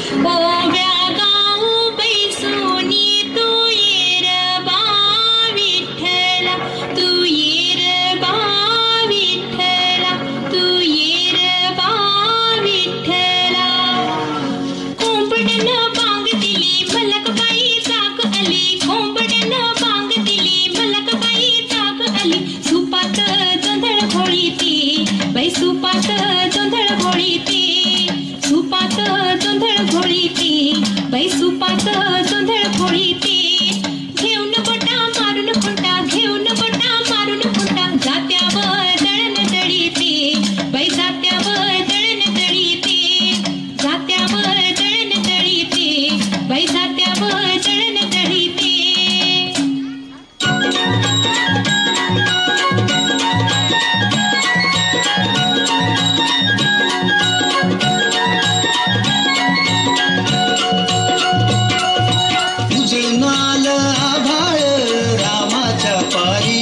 ओव्या गाऊ बैसोनी तू येर बा विठ्ठला, तू येर बा विठ्ठला, तू येर बा विठ्ठला. कोंबड्यानं बांग दिली मलकबाई जाग आली, कोंबड्यानं बांग दिली मलकबाई जाग आली. सुपात जोंधळ घोळीती बाई, सुपात जोंधळ घोळीती, सुपात जोंधळ घोळीती बाई, सुपात जोंधळ घोळीती. घेऊन बोटा मारून खुंटा, घेऊन बोटा मारून खुंटा, जात्यावर दळण दळीती बाई, जात्यावर दळण दळीती, जात्यावर दळण दळीती बाई, जात्यावर दळण दळीती. उजळणाल आभाळ रामाच्या पारी,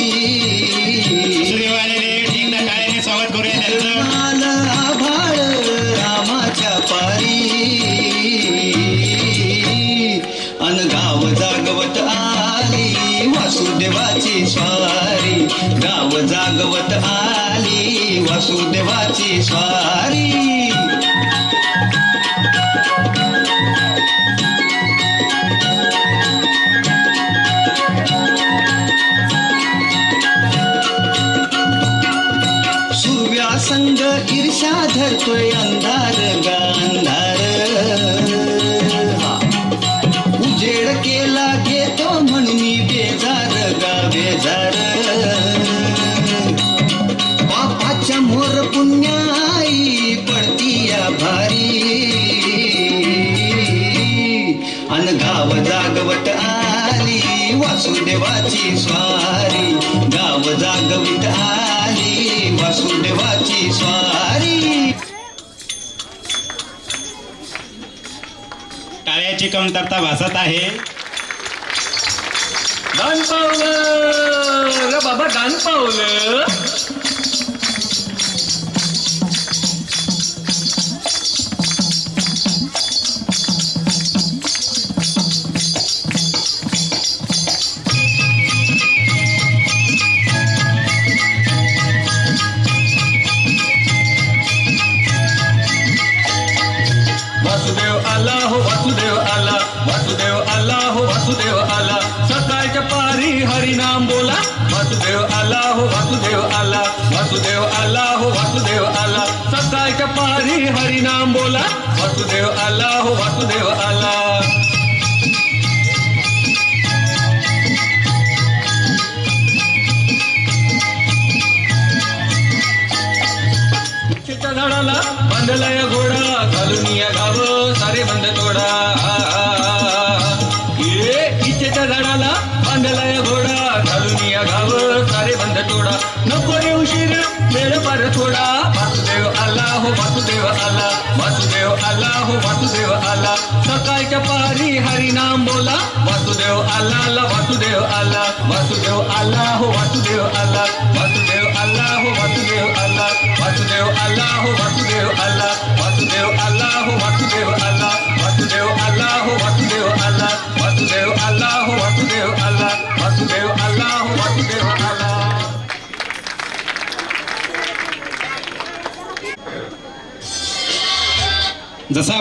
सूर्यवाहिनीने एकदा टाळ्याने स्वागत करूया त्यांचं. उजळणाल आभाळ रामाच्या पारी, अन गाव जागवत आली वासुदेवाची स्वारी, गाव जागवत आली वासुदेवाची स्वारी. संग ईर्ष्या धरतोय अंधार गा अंधार, उजेड केला घेतो म्हणून बेजार गा बेजार. पापाच्या मोर पुण्याई पडतीया भारी, अन गाव जागवत आली वासुदेवाची स्वारी, गाव जागवित आली वासुदेवाची स्वारी. टाळ्याची कमतरता भासत आहे. दान पावलं ग बाबा, दान पावलं. वासुदेव आला हो, वासुदेव आला, वासुदेव आला हो, वासुदेव आला. सकाळच्या पारी हरिनाम बोला. वासुदेव आला हो, वासुदेव आला, वासुदेव आला हो, वासुदेव आला. सकाळच्या पारी हरिनाम बोला. वासुदेव आला हो, वासुदेव आला. झाडाला बांधलाय घोडा, घालून या गाव सारे बंद तोडा. इच्छेच्या झाडाला बांधलाय घोडा, घालून या गाव सारे बंद तोडा. नको रे उशीर वेळ पार थोडा. वासुदेव आला हो, वासुदेव आला, वासुदेव आला हो, वासुदेव आला. सकाळच्या पारी हरिनाम बोला. वासुदेव आला, वासुदेव आला, वासुदेव आला हो, वासुदेव आला, वासुदेव आला हो, वासुदेव आला, वासुदेव आला हो, वासुदेव आला, वासुदेव आला हो, वासुदेव आला, वासुदेव आला हो, वासुदेव आला, वासुदेव आला हो, वासुदेव आला, वासुदेव आला हो, वासुदेव आला. जसा